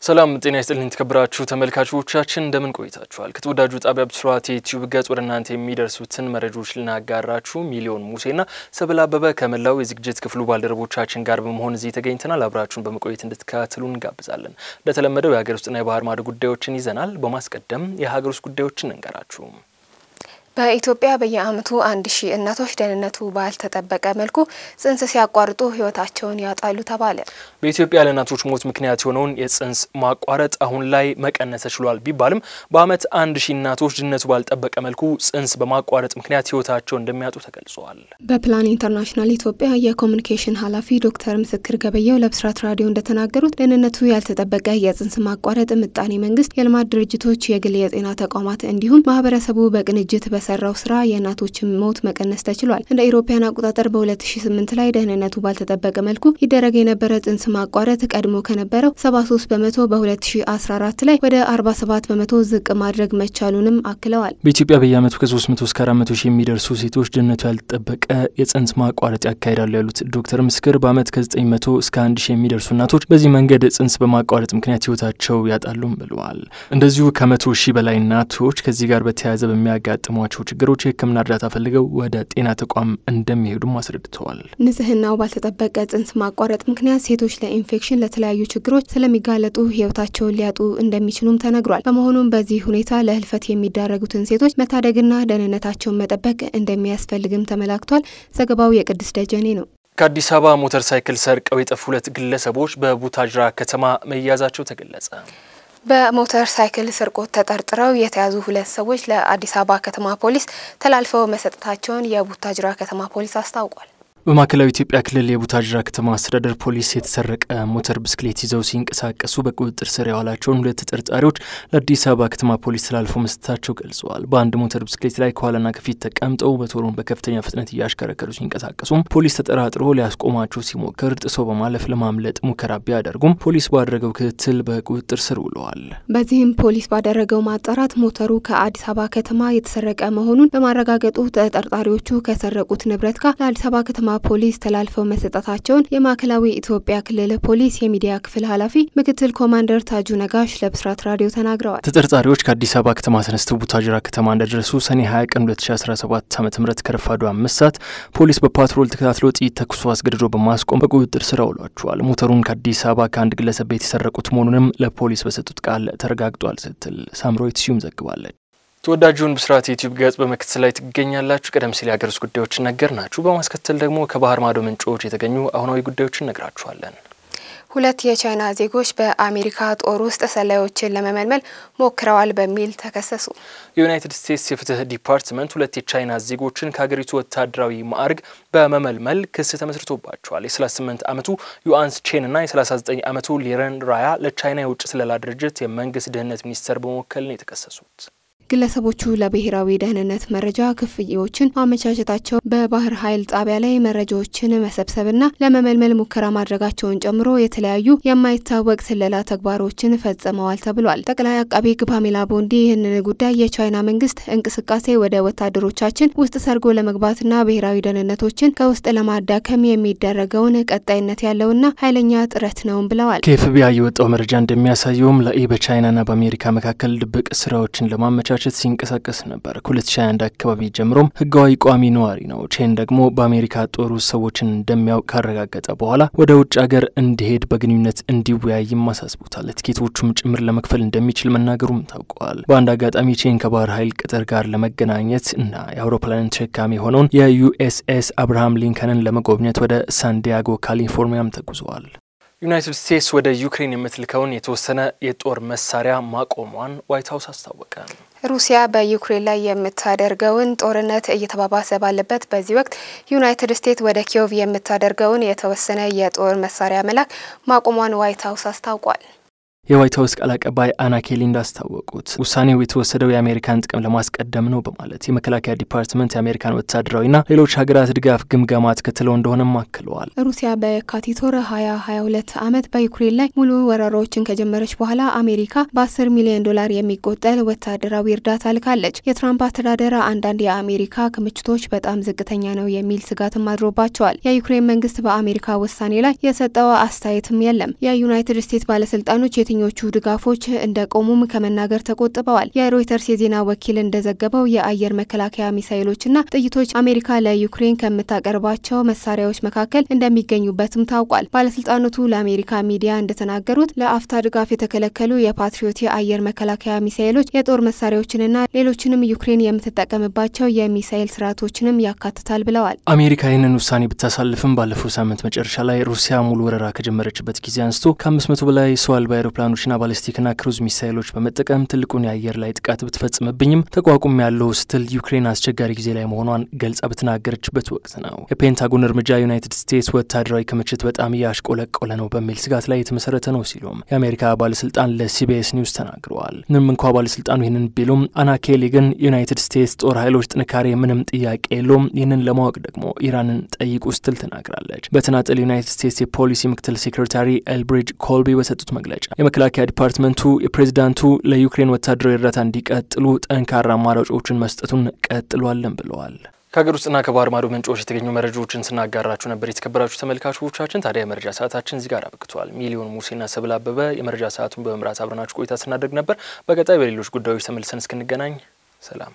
ሰላም ጤና ይስጥልኝ ተከብራችሁ ተመልካቾቻችን እንደምን ቆይታችኋል ከተወዳጁ ጣቢያ ብስራት ዩቲዩብ ገጽ ወደ እናንተ የሚደርሱትን መረጃዎች ልናጋራችሁ ሚሊዮን ሙሴና ሰብለ አበበ ከመላው የዝግጅት ክፍሉ ባልደረቦቻችን ጋር በመሆን እዚህ ተገኝተናል አብራችሁን በመቆየት እንድትከታተሉን እንጋብዛለን እንደተለመደው የሀገር ውስጥና የባህር ማዶ ጉዳዮችን ይዘናል በማስቀደም የሀገር ውስጥ ጉዳዮችን እንቀራችሁ በኢትዮጵያ በየአመቱ 1000 እናቶች ደህንነቱ ባልተጠበቀ መልኩ ጽንስ ሲያቋርጡ ህይወታቸውን ያጣሉ ተባለ በኢትዮጵያ ለእናቶች ሞት ምክንያት የሆነውን የጽንስ ማቋረጥ አሁን ላይ መቀነስ ተችሏል ቢባልም በአመት 1000 እናቶች ደህንነቱ ባልተጠበቀ መልኩ ጽንስ በማቋረጥ ምክንያት ህይወታቸውን እንደሚያጡ ተገልጿል በፕላን ኢንተርናሽናል ኢትዮጵያ የኮሙኒኬሽን ኃላፊ ዶክተር ምስክር ገበየው ለብስራት ራዲዮ እንደተናገሩት ደህንነቱ ያልተጠበቀ የጽንስ ማቋረጥ ምጣኔ መንግስት የልማት ድርጅቶች የግል የጤና ተቋማት እንዲሁም ማህበረሰቡ በቅንጅት በሰራው ስራ የእናቶችን ሞት መቀነስ ተችሏል እንደ ኢሮፒያን አቆጣጠር በ2008 ላይ ደህንነቱ ባልተጠበቀ መልኩ ይደረግ የነበረ ጽንስ ማቋረጥ ቀድሞ ከነበረው 73% በ2014 ላይ ወደ 47% ዝቅ ማድረግ መቻሉንም አክለዋል በኢትዮጵያ በየአመቱ ከ300 እስከ 400 ሺህ የሚደርሱ ሴቶች ደህንነቱ ያልተጠበቀ የጽንስ ማቋረጥ ያካሂዳሉ ያሉት ዶክተር ምስክር በአመት ከ900 እስከ 1000 የሚደርሱ እናቶች በዚህ መንገድ ጽንስ በማቋረጥ ምክንያት ህይወታቸው ያጣሉም ብለዋል እንደዚሁ ከ100 ሺህ በላይ እናቶች ከዚህ ጋር በተያያዘ በሚያጋጥሙ ችግሮች የህክምና እርዳታ ፈልገው ወደ ጤና ተቋም እንደሚሄዱ ማስረድተዋል ንጽህናው ባልተጠበቀ ጽንስ ማቋረጥ ምክንያት ሴቶች ለኢንፌክሽን ለተለያዩ ችግሮች ስለሚጋለጡ ህይወታቸውን ሊያጡ እንደሚችሉም ተነግሯል በመሆኑም በዚህ ሁኔታ ለህልፈት የሚዳረጉትን ሴቶች መታደግና ደህንነታቸውን መጠበቅ እንደሚያስፈልግም ተመላክቷል ዘገባው የቅድስት ደጀኔ ነው ከአዲስ አበባ ሞተር ሳይክል ሰርቀው የጠፉ 2 ግለሰቦች በቡታጅራ ከተማ መያዛቸው ተገለጸ በሞተር ሳይክል ስርቆት ተጠርጥረው የተያዙ 2 ሰዎች ለአዲስ አበባ ከተማ ፖሊስ ተላልፈው መሰጠታቸውን የቡታጅራ ከተማ ፖሊስ አስታውቋል በማዕከላዊ ኢትዮጵያ ክልል የቡታጅራ ከተማ አስተዳደር ፖሊስ የተሰረቀ ሞተር ብስክሌት ይዘው ሲንቀሳቀሱ በቁጥጥር ስር ያዋላቸውን 2 ተጠርጣሪዎች ለአዲስ አበባ ከተማ ፖሊስ ተላልፈው መስጠታቸው ገልጸዋል በአንድ ሞተር ብስክሌት ላይ ከኋላና ከፊት ተቀምጠው በቶሮን በከፍተኛ ፍጥነት እያሽከረከሩ ሲንቀሳቀሱ ፖሊስ ተጠራጥሮ ሊያስቆማቸው ሲሞክር ጥሰው በማለፍ ለማምለጥ ሙከራ ቢያደርጉም ፖሊስ ባደረገው ክትትል በቁጥጥር ስር ውለዋል በዚህም ፖሊስ ባደረገው ማጣራት ሞተሩ ከአዲስ አበባ ከተማ የተሰረቀ መሆኑን በማረጋገጡ ተጠርጣሪዎቹ ከሰረቁት ንብረት ጋር ለአዲስ አበባ ከተማ ፖሊስ ተላልፈው መሰጠታቸውን የማዕከላዊ ኢትዮጵያ ክልል ፖሊስ የሚዲያ ክፍል ኃላፊ ምክትል ኮማንደር ታጁ ነጋሽ ለብስራት ራዲዮ ተናግረዋል ተጠርጣሪዎች ከአዲስ አበባ ከተማ ተነስተው ቡታጅራ ከተማ እንደደረሱ ሰኔ 20 ቀን 2017 ዓ.ም ከረፋዱ 5 ሰዓት ፖሊስ በፓትሮል ተከታትሎ ጥይት ተኩሶ አስገድዶ በማስቆም በቁጥጥር ስር አውሏቸዋል ሞተሩን ከአዲስ አበባ ከአንድ ግለሰብ ቤት የሰረቁት መሆኑንም ለፖሊስ በሰጡት ቃል ተረጋግጧል ስትል ሳምሮይት ሲዩም ዘግባለች ተወዳጁን ብስራት ዩቲዩብ ገጽ በመከታተል ላይ ትገኛላችሁ ቀደም ሲል የሀገር ውስጥ ጉዳዮችን ነገርናችሁ በማስከተል ደግሞ ከባህር ማዶ ምንጮች የተገኙ አሁናዊ ጉዳዮችን ነግራችኋለን 2 የቻይና ዜጎች በአሜሪካ ጦር ውስጥ ሰላዮችን ለመመልመል ሞክረዋል በሚል ተከሰሱ የዩናይትድ ስቴትስ የፍትህ ዲፓርትመንት 2 የቻይና ዜጎችን ከሀገሪቱ ወታደራዊ ማዕረግ በመመልመል ክስ ተመስርቶባቸዋል የ38 ዓመቱ ዩአንስ ቼን እና የ39 ዓመቱ ሊረን ራያ ለቻይና የውጭ ስለላ ድርጅት የመንግስት ደህንነት ሚኒስቴር በመወከል ነው የተከሰሱት ግለሰቦቹ ለብሔራዊ ደህንነት መረጃ ክፍያዎችን ማመቻቸታቸው በባህር ኃይል ጣቢያ ላይ መረጃዎችን መሰብሰብና ለመመልመል ሙከራ ማድረጋቸውን ጨምሮ የተለያዩ የማይታወቅ ስለላ ተግባሮችን ፈጽመዋል ተብሏል ጠቅላይ አቃቤ ሕግ ፓሜላ ቦንዲ ይህንን ጉዳይ የቻይና መንግስት እንቅስቃሴ ወደ ወታደሮቻችን ውስጥ ሰርጎ ለመግባትና ብሔራዊ ደህንነቶችን ከውስጥ ለማዳከም የሚደረገውን ቀጣይነት ያለውና ኃይለኛ ጥረት ነው ብለዋል ከኤፍቢአይ የወጣው መረጃ እንደሚያሳየውም ለኢ በቻይናና በአሜሪካ መካከል ድብቅ ስራዎችን ለማመቻቸት ሲንቀሳቀስ ነበር ከ2021 አካባቢ ጀምሮም ህጋዊ ቋሚ ነዋሪ ነው ቼን ደግሞ በአሜሪካ ጦር ውስጥ ሰዎችን እንደሚያውቅ ካረጋገጠ በኋላ ወደ ውጭ ሀገር እንዲሄድ በግንኙነት እንዲወያይም አሳስቦታል ቲኬቶቹም ጭምር ለመክፈል እንደሚችል መናገሩም ታውቋል በአንድ አጋጣሚ ቼን ከባህር ኃይል ቅጥር ጋር ለመገናኘት እና የአውሮፕላን ተሸካሚ የሆነውን የዩኤስኤስ አብርሃም ሊንከንን ለመጎብኘት ወደ ሳንዲያጎ ካሊፎርኒያም ተጉዘዋል ዩናይትድ ስቴትስ ወደ ዩክሬን የምትልከውን የተወሰነ የጦር መሳሪያ ማቆሟን ዋይት ሃውስ አስታወቀ ሩሲያ በዩክሬን ላይ የምታደርገውን ጦርነት እየተባባሰ ባለበት በዚህ ወቅት ዩናይትድ ስቴትስ ወደ ኪየቭ የምታደርገውን የተወሰነ የጦር መሳሪያ መላክ ማቆሟን ዋይት ሃውስ አስታውቋል የዋይት ሃውስ ቃል አቀባይ አና ኬሊ እንዳስታወቁት ውሳኔው የተወሰደው የአሜሪካን ጥቅም ለማስቀደም ነው በማለት የመከላከያ ዲፓርትመንት የአሜሪካን ወታደራዊና ሌሎች ሀገራት ድጋፍ ግምገማ ተከትለው እንደሆነም አክለዋል ሩሲያ በየካቲት ወር 2022 ዓመት በዩክሬን ላይ ሙሉ ወረራዎችን ከጀመረች በኋላ አሜሪካ በ10 ሚሊዮን ዶላር የሚቆጠር ወታደራዊ እርዳታ ልካለች የትራምፕ አስተዳደር አንዳንድ የአሜሪካ ክምችቶች በጣም ዝቅተኛ ነው የሚል ስጋትም አድሮባቸዋል የዩክሬን መንግስት በአሜሪካ ውሳኔ ላይ የሰጠው አስተያየትም የለም የዩናይትድ ስቴትስ ባለስልጣኖች የትኞቹ ድጋፎች እንደቆሙም ከመናገር ተቆጥበዋል። የሮይተርስ የዜና ወኪል እንደዘገበው የአየር መከላከያ ሚሳኤሎችና ጥይቶች አሜሪካ ለዩክሬን ከምታቀርባቸው መሳሪያዎች መካከል እንደሚገኙበትም ታውቋል። ባለስልጣናቱ ለአሜሪካ ሚዲያ እንደተናገሩት ለአፍታ ድጋፍ የተከለከሉ የፓትሪዮት የአየር መከላከያ ሚሳኤሎች የጦር መሳሪያዎችንና ሌሎችንም ዩክሬን የምትጠቀምባቸው የሚሳኤል ስርዓቶችንም ያካትታል ብለዋል። አሜሪካ ይህንን ውሳኔ ብታሳልፍም ባለፈው ሳምንት መጨረሻ ላይ ሩሲያ ሙሉ ወረራ ከጀመረችበት ጊዜ አንስቶ ከ500 በላይ ሰው አልባ አውሮፕላኖችና ባሊስቲክና ክሩዝ ሚሳኤሎች በመጠቀም ትልቁን የአየር ላይ ጥቃት ብትፈጽምብኝም ተቋቁም ያለው ስትል ዩክሬን አስቸጋሪ ጊዜ ላይ መሆኗን ገልጻ በተናገረችበት ወቅት ነው። የፔንታጎን እርምጃ ዩናይትድ ስቴትስ ወታደራዊ ክምችት በጣም ያሽቆለቆለ ነው በሚል ስጋት ላይ የተመሰረተ ነው ሲሉም የአሜሪካ ባለስልጣን ለሲቢኤስ ኒውስ ተናግረዋል። ምንም እንኳ ባለስልጣኑ ይህንን ቢሉም አና ኬሊ ግን ዩናይትድ ስቴትስ ጦር ኃይሎች ጥንካሬ ምንም ጥያቄ የለውም፣ ይህንን ለማወቅ ደግሞ ኢራንን ጠይቁ ስትል ተናግራለች። በተናጠል ዩናይትድ ስቴትስ የፖሊሲ ምክትል ሴክሬታሪ ኤልብሪጅ ኮልቢ በሰጡት መግለጫ የመከላከያ ዲፓርትመንቱ የፕሬዚዳንቱ ለዩክሬን ወታደራዊ እርዳታ እንዲቀጥሉ ጠንካራ አማራጮችን መስጠቱን ቀጥሏለን ብለዋል። ከሀገር ውስጥና ከባህር ማዶ ምንጮች የተገኙ መረጃዎችን ስናጋራችሁ ነበር። የተከበራችሁ ተመልካቾቻችን፣ ታዲያ የመረጃ ሰዓታችን እዚህ ጋር አብቅቷል። ሚሊዮን ሙሴና ሰብል አበበ የመረጃ ሰዓቱን በመምራት አብረናችሁ ቆይታ ስናደርግ ነበር። በቀጣይ በሌሎች ጉዳዮች ተመልሰን እስክንገናኝ ሰላም።